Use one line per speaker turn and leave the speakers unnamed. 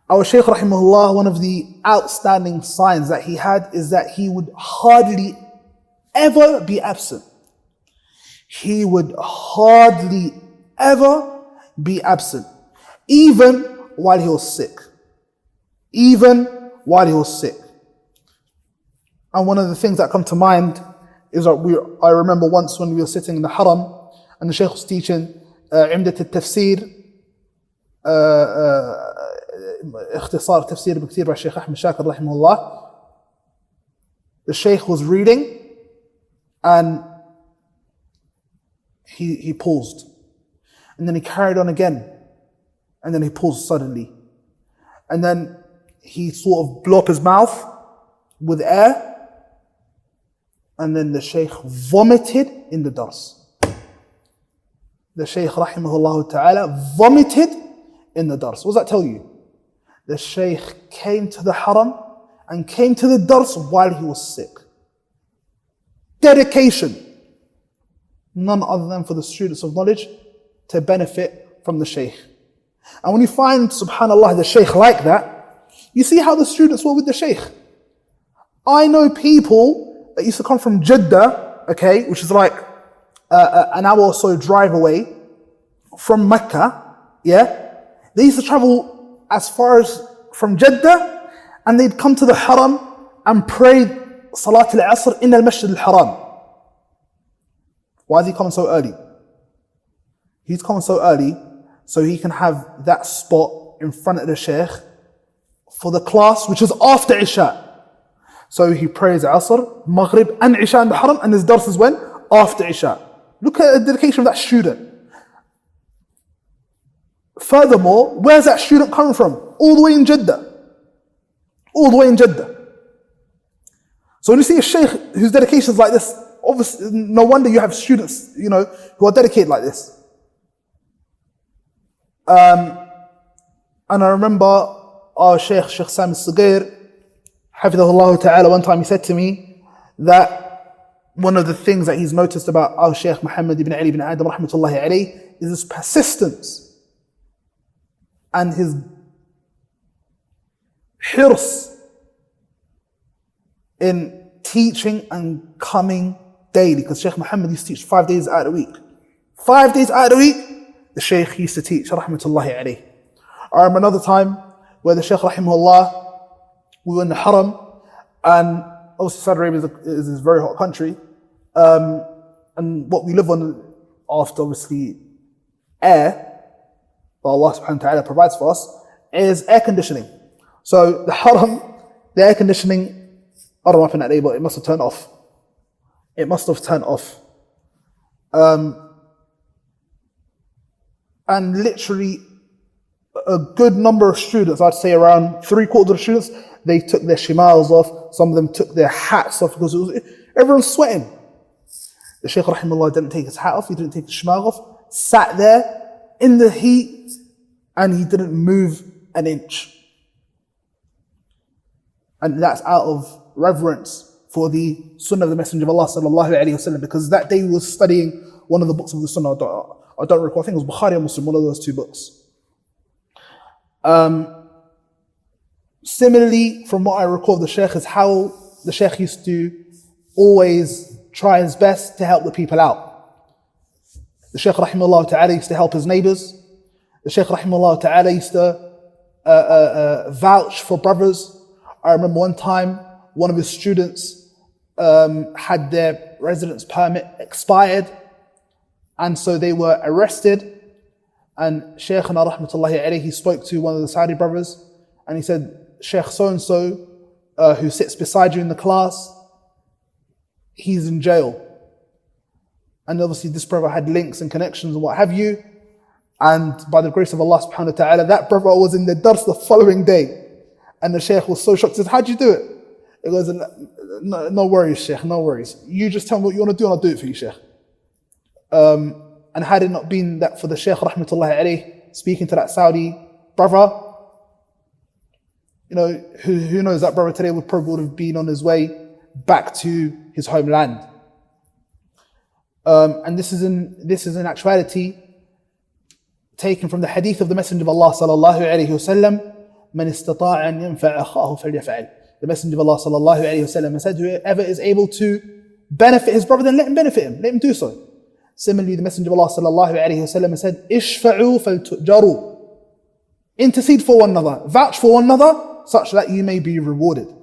Our Shaykh rahimahullah, one of the outstanding signs that he had is that he would hardly ever be absent. He would hardly ever be absent, even while he was sick. Even while he was sick. And one of the things that come to mind is that I remember once when we were sitting in the haram and the Shaykh was teaching عمدة التفسير اختصار تفسير بكثير by Shaykh Ahmed Shakir رحمه الله. The Shaykh was reading and he paused, and then he carried on again, and then he paused suddenly, and then he sort of blew up his mouth with air, and then the Shaykh vomited in the dars. The Shaykh rahimahullah ta'ala vomited in the dars. What does that tell you? The Shaykh came to the haram and came to the dars while he was sick. Dedication. None other than for the students of knowledge to benefit from the Shaykh. And when you find, subhanAllah, the Shaykh like that, you see how the students were with the Shaykh. I know people that used to come from Jeddah, okay, which is like an hour or so drive away from Mecca, yeah? They used to travel as far as from Jeddah, and they'd come to the Haram and pray Salat al-Asr in al-Masjid al-Haram. Why is he coming so early? He's coming so early so he can have that spot in front of the Shaykh for the class, which is after Isha. So he prays Asr, Maghrib and Isha in the Haram, and his dars is when? After Isha. Look at the dedication of that student. Furthermore, where's that student coming from? All the way in Jeddah. All the way in Jeddah. So when you see a Shaykh whose dedication is like this, obviously, no wonder you have students, who are dedicated like this. And I remember our Shaykh Sami al-Saghir, Hafidhahullah ta'ala, one time he said to me that one of the things that he's noticed about our Shaykh Muhammad ibn Alī bin Ādam rahmatullahi alayhi is his persistence and his hirs in teaching and coming daily. Because Shaykh Muhammad used to teach 5 days out of the week. 5 days out of the week, the Shaykh used to teach, rahmatullahi alayhi. I remember another time where the Shaykh rahimahullah, we were in the Haram, and obviously Saudi Arabia is a very hot country, and what we live on after obviously air, that Allah subhanahu wa ta'ala provides for us, is air conditioning. So the Haram, the air conditioning, I don't know what happened that day, but it must have turned off. It must have turned off. And literally a good number of students, I'd say around 3/4 of the students, they took their shimals off. Some of them took their hats off because everyone's sweating. The Shaykh rahimahullah didn't take his hat off, he didn't take his shimal off, sat there in the heat, and he didn't move an inch. And that's out of reverence for the Sunnah of the Messenger of Allah sallallahu alayhi wasallam, because that day he was studying one of the books of the Sunnah. I don't recall, I think it was Bukhari or Muslim, one of those two books. Similarly, from what I recall of the Shaykh, is how the Shaykh used to always try his best to help the people out. The Shaykh rahimahullah ta'ala used to help his neighbors. The Shaykh rahimahullah ta'ala used to vouch for brothers. I remember one time, one of his students had their residence permit expired, and so they were arrested. And Shaykhana rahmatullahi alayhi, he spoke to one of the Saudi brothers, and he said, Shaykh so-and-so, who sits beside you in the class, he's in jail. And obviously this brother had links and connections and what have you. And by the grace of Allah subhanahu wa ta'ala, that brother was in the dars the following day. And the Shaykh was so shocked, he said, how'd you do it? He goes, no worries, Shaykh, no worries. You just tell me what you want to do and I'll do it for you, Shaykh. And had it not been that for the Shaykh rahmatullahi alayhi speaking to that Saudi brother, who knows, that brother today would probably have been on his way back to his homeland. And this is in actuality taken from the hadith of the Messenger of Allah sallallahu alayhi wasallam, مَنِ اسْتَطَاعَ أَنْ يَنْفَعَ أَخَاهُ فَلْيَفْعَلْ. The Messenger of Allah sallallahu alayhi wa sallam said, whoever is able to benefit his brother, then let him benefit him, let him do so. Similarly, the Messenger of Allah sallallahu alayhi wa sallam said, إِشْفَعُوا فَلْتُؤْجَرُوا. Intercede for one another, vouch for one another, such that you may be rewarded.